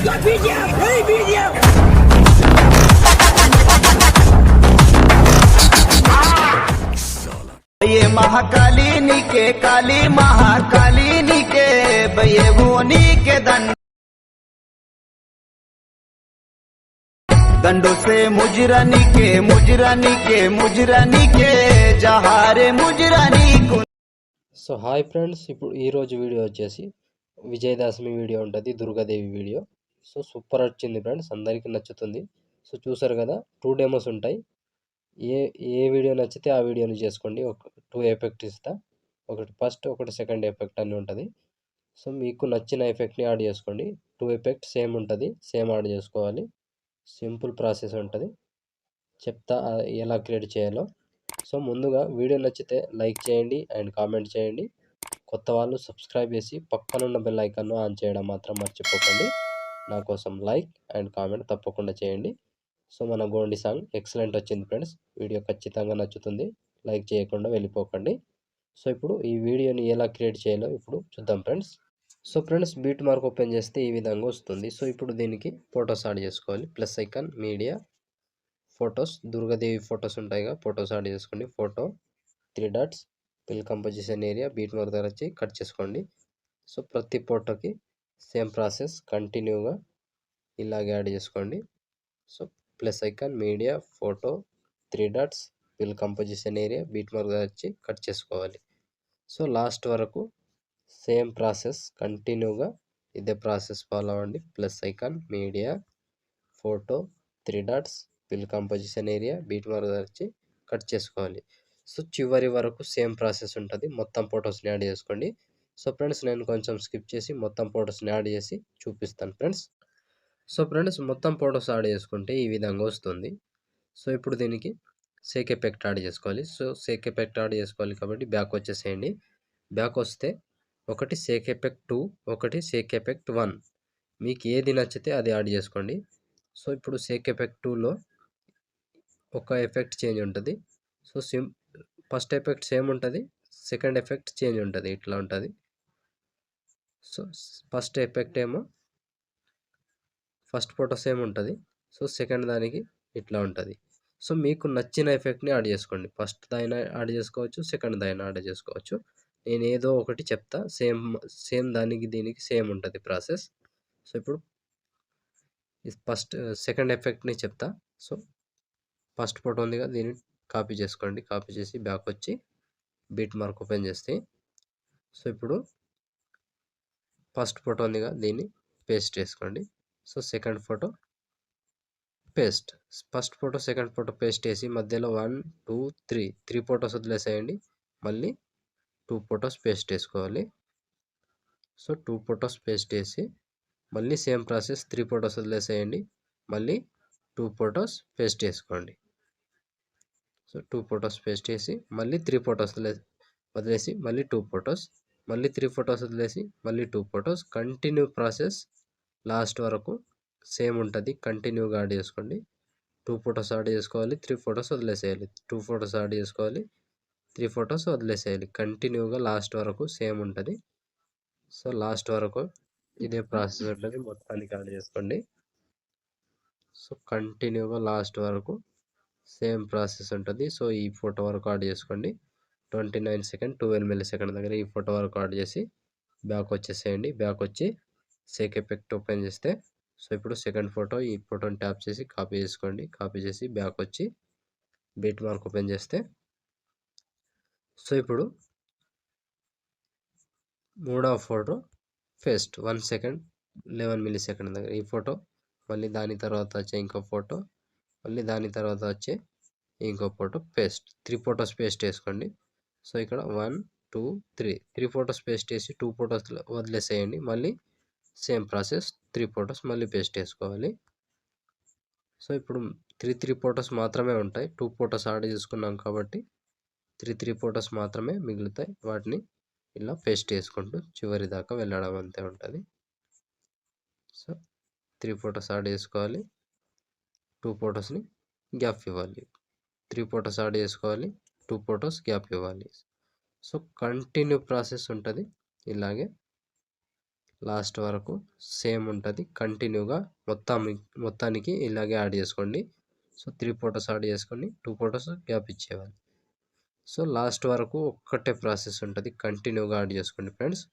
ये महाकाली नीके काली महाकाली नीके बये भुवनी के दंडों से मुजरानी के जहारे मुजरानी को। సో హాయ్ ఫ్రెండ్స్, ఇప్పుడు ఈరోజు వీడియో వచ్చేసి విజయదశమి వీడియో ఉంటుంది, దుర్గాదేవి వీడియో. సో సూపర్ వచ్చింది ఫ్రెండ్స్, అందరికీ నచ్చుతుంది. సో చూసారు కదా, 2 డెమోస్ ఉంటాయి. ఏ వీడియో నచ్చితే ఆ వీడియోని చేసుకోండి. 2 ఎఫెక్ట్ ఇస్తా, ఒకటి ఫస్ట్ ఒకటి సెకండ్ ఎఫెక్ట్ అని ఉంటుంది. సో మీకు నచ్చిన ఎఫెక్ట్ని యాడ్ చేసుకోండి. 2 ఎఫెక్ట్ సేమ్ ఉంటుంది, సేమ్ యాడ్ చేసుకోవాలి. సింపుల్ ప్రాసెస్ ఉంటుంది, చెప్తా ఎలా క్రియేట్ చేయాలో. సో ముందుగా వీడియో నచ్చితే లైక్ చేయండి అండ్ కామెంట్ చేయండి. కొత్త వాళ్ళు సబ్స్క్రైబ్ చేసి పక్కనున్న బెల్ ఐకాన్ను ఆన్ చేయడం మాత్రం మర్చిపోకండి. నా కోసం లైక్ అండ్ కామెంట్ తప్పకుండా చేయండి. సో మన గోండి సాంగ్ ఎక్సలెంట్ వచ్చింది ఫ్రెండ్స్, వీడియో ఖచ్చితంగా నచ్చుతుంది, లైక్ చేయకుండా వెళ్ళిపోకండి. సో ఇప్పుడు ఈ వీడియోని ఎలా క్రియేట్ చేయాలో ఇప్పుడు చూద్దాం friends. So friends, beat mark open చేస్తే ఈ విధంగా వస్తుంది. సో ఇప్పుడు దీనికి ఫొటోస్ యాడ్ చేసుకోవాలి. Plus icon, media, photos, Durgadevi photos ఉంటాయిగా, ఫొటోస్ యాడ్ చేసుకోండి. Photo 3 dots, fill composition area, beat mark దగ్గర వచ్చి కట్ చేసుకోండి. సో ప్రతి ఫోటోకి సేమ్ ప్రాసెస్ కంటిన్యూగా ఇలాగే యాడ్ చేసుకోండి. So plus icon, media, photo 3 dots, fill composition area, beat mark దగ్గర వచ్చి కట్ చేసుకోవాలి. సో లాస్ట్ వరకు సేమ్ ప్రాసెస్ కంటిన్యూగా ఇదే ప్రాసెస్ ఫాలో అవ్వండి. Plus icon, media, photo 3 dots, fill composition area, beat mark వచ్చి కట్ చేసుకోవాలి. సో చివరి వరకు సేమ్ ప్రాసెస్ ఉంటుంది. మొత్తం ఫొటోస్ని యాడ్ చేసుకోండి. సో ఫ్రెండ్స్, నేను కొంచెం స్కిప్ చేసి మొత్తం ఫొటోస్ని యాడ్ చేసి చూపిస్తాను ఫ్రెండ్స్. సో ఫ్రెండ్స్, మొత్తం ఫొటోస్ యాడ్ చేసుకుంటే ఈ విధంగా వస్తుంది. సో ఇప్పుడు దీనికి సేక్ ఎఫెక్ట్ యాడ్ చేసుకోవాలి. సో సేక్ ఎఫెక్ట్ యాడ్ చేసుకోవాలి కాబట్టి బ్యాక్ వచ్చేసేయండి. బ్యాక్ వస్తే ఒకటి సేక్ ఎఫెక్ట్ 2, ఒకటి సేక్ ఎఫెక్ట్ 1, మీకు ఏది నచ్చితే అది యాడ్ చేసుకోండి. సో ఇప్పుడు సేక్ ఎఫెక్ట్ 2లో ఒక ఎఫెక్ట్ చేంజ్ ఉంటుంది. సో ఫస్ట్ ఎఫెక్ట్ సేమ్ ఉంటుంది, సెకండ్ ఎఫెక్ట్ చేంజ్ ఉంటుంది, ఇట్లా ఉంటుంది. సో ఫస్ట్ ఎఫెక్ట్ ఏమో ఫస్ట్ ఫోటో సేమ్ ఉంటుంది. సో సెకండ్ దానికి ఇట్లా ఉంటుంది. సో మీకు నచ్చిన ఎఫెక్ట్ని యాడ్ చేసుకోండి. ఫస్ట్ దాన్ని యాడ్ చేసుకోవచ్చు, సెకండ్ దాన్ని యాడ్ చేసుకోవచ్చు. నేను ఏదో ఒకటి చెప్తా, సేమ్ దానికి దీనికి సేమ్ ఉంటుంది ప్రాసెస్. సో ఇప్పుడు సెకండ్ ఎఫెక్ట్ని చెప్తా. సో ఫస్ట్ ఫోటో ఉందిగా, దీన్ని కాపీ చేసుకోండి. కాపీ చేసి బ్యాక్ వచ్చి బీట్ మార్క్ ఓపెన్ చేస్తే, సో ఇప్పుడు ఫస్ట్ ఫోటో ఉందిగా, దీన్ని పేస్ట్ చేసుకోండి. So second photo paste, first photo second photo paste చేసి మధ్యలో 1 2 3 ఫొటోస్ వదిలేసేయండి. మళ్ళీ 2 ఫొటోస్ పేస్ట్ చేసుకోవాలి. సో 2 ఫొటోస్ పేస్ట్ చేసి మళ్ళీ సేమ్ ప్రాసెస్, 3 ఫొటోస్ వదిలేసేయండి. మళ్ళీ 2 ఫొటోస్ పేస్ట్ చేసుకోండి. సో 2 ఫొటోస్ పేస్ట్ చేసి మళ్ళీ 3 ఫొటోస్ వదిలేసి మళ్ళీ 2 ఫొటోస్, మళ్ళీ 3 ఫొటోస్ వదిలేసి మళ్ళీ 2 ఫొటోస్. కంటిన్యూ ప్రాసెస్ లాస్ట్ వరకు సేమ్ ఉంటుంది, కంటిన్యూగా యాడ్ చేసుకోండి. 2 ఫొటోస్ యాడ్ చేసుకోవాలి, 3 ఫొటోస్ వదిలేసేయాలి, 2 ఫొటోస్ యాడ్ చేసుకోవాలి, 3 ఫొటోస్ వదిలేసేయాలి. కంటిన్యూగా లాస్ట్ వరకు సేమ్ ఉంటుంది. సో లాస్ట్ వరకు ఇదే ప్రాసెస్ ఉంటుంది, మొత్తానికి యాడ్ చేసుకోండి. సో కంటిన్యూగా లాస్ట్ వరకు సేమ్ ప్రాసెస్ ఉంటుంది. సో ఈ ఫోటో వరకు యాడ్ చేసుకోండి. 29 సెకండ్ 12 మిల్లీ సెకండ్ దగ్గర ఈ ఫోటో వరకు యాడ్ చేసి బ్యాక్ వచ్చేసేయండి. బ్యాక్ వచ్చి సేక్ ఎఫెక్ట్ ఓపెన్ చేస్తే, సో ఇప్పుడు సెకండ్ ఫోటో, ఈ ఫోటోని ట్యాప్ చేసి కాపీ చేసుకోండి. కాపీ చేసి బ్యాక్ వచ్చి బీట్ మార్క్ ఓపెన్ చేస్తే, సో ఇప్పుడు మూడవ photo paste 1 second 11 millisecond దగ్గర ఈ ఫోటో, మళ్ళీ దాని తర్వాత వచ్చే ఇంకో ఫోటో, మళ్ళీ దాని తర్వాత వచ్చే ఇంకో ఫోటో పేస్ట్. 3 ఫొటోస్ పేస్ట్ చేసుకోండి. సో ఇక్కడ 1 2 3 ఫొటోస్ పేస్ట్ చేసి 2 ఫొటోస్ వదిలేసేయండి. మళ్ళీ సేమ్ ప్రాసెస్, 3 ఫొటోస్ మళ్ళీ పేస్ట్ చేసుకోవాలి. సో ఇప్పుడు 3 ఫొటోస్ మాత్రమే ఉంటాయి. 2 ఫొటోస్ యాడ్ చేసుకున్నాం కాబట్టి 3 ఫొటోస్ మాత్రమే మిగులుతాయి. వాటిని ఇలా పేస్ట్ చేసుకుంటూ చివరి దాకా వెళ్ళడం అంతే ఉంటుంది. సో 3 ఫొటోస్ యాడ్ చేసుకోవాలి, 2 ఫొటోస్ని గ్యాప్ ఇవ్వాలి, 3 ఫొటోస్ యాడ్ చేసుకోవాలి, 2 ఫొటోస్ గ్యాప్ ఇవ్వాలి. సో కంటిన్యూ ప్రాసెస్ ఉంటుంది ఇలాగే. లాస్ట్ వరకు సేమ్ ఉంటుంది. కంటిన్యూగా మొత్తానికి ఇలాగే యాడ్ చేసుకోండి. సో 3 ఫొటోస్ యాడ్ చేసుకొని 2 ఫొటోస్ గ్యాప్ ఇచ్చేయాలి. సో లాస్ట్ వరకు ఒక్కటే ప్రాసెస్ ఉంటుంది. కంటిన్యూగా యాడ్ చేసుకోండి ఫ్రెండ్స్.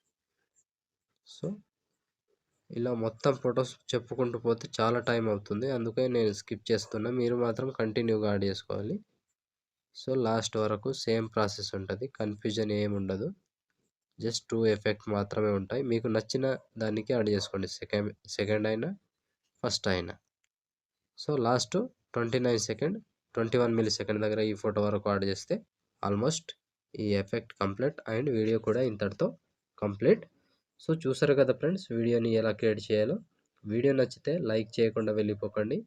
సో ఇలా మొత్తం ఫొటోస్ చెప్పుకుంటూ పోతే చాలా టైం అవుతుంది, అందుకే నేను స్కిప్ చేస్తున్నా. మీరు మాత్రం కంటిన్యూగా యాడ్ చేసుకోవాలి. సో లాస్ట్ వరకు సేమ్ ప్రాసెస్ ఉంటుంది, కన్ఫ్యూజన్ ఏమి ఉండదు. జస్ట్ 2 ఎఫెక్ట్ మాత్రమే ఉంటాయి. మీకు నచ్చిన దానికి యాడ్ చేసుకోండి, సెకండ్ అయినా ఫస్ట్ అయినా. So last 29 second 21 milli second దగ్గర ఈ ఫోటో వరకు యాడ్ చేస్తే ఆల్మోస్ట్ ఈ ఎఫెక్ట్ కంప్లీట్ అండ్ వీడియో కూడా ఇంతటితో కంప్లీట్. సో చూసారు కదా ఫ్రెండ్స్, వీడియోని ఎలా క్రియేట్ చేయాలో. వీడియో నచ్చితే లైక్ చేయకుండా వెళ్ళిపోకండి.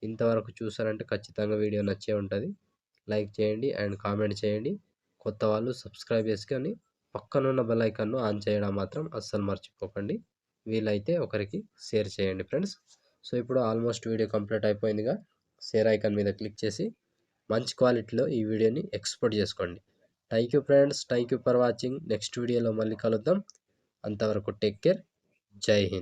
ఇంతవరకు చూసారంటే ఖచ్చితంగా వీడియో నచ్చే ఉంటుంది. లైక్ చేయండి అండ్ కామెంట్ చేయండి. కొత్త వాళ్ళు సబ్స్క్రైబ్ చేసుకొని పక్కనున్న బెల్ ఐకాన్ను ఆన్ చేయడం మాత్రం అస్సలు మర్చిపోకండి. వీలైతే ఒకరికి షేర్ చేయండి ఫ్రెండ్స్. సో ఇప్పుడు ఆల్మోస్ట్ వీడియో కంప్లీట్ అయిపోయిందిగా. షేర్ ఐకాన్ మీద క్లిక్ చేసి మంచి క్వాలిటీలో ఈ వీడియోని ఎక్స్పోర్ట్ చేసుకోండి. Thank you friends, thank you for watching. Next వీడియోలో మళ్ళీ కలుద్దాం. అంతవరకు టేక్ కేర్. జై హింద్.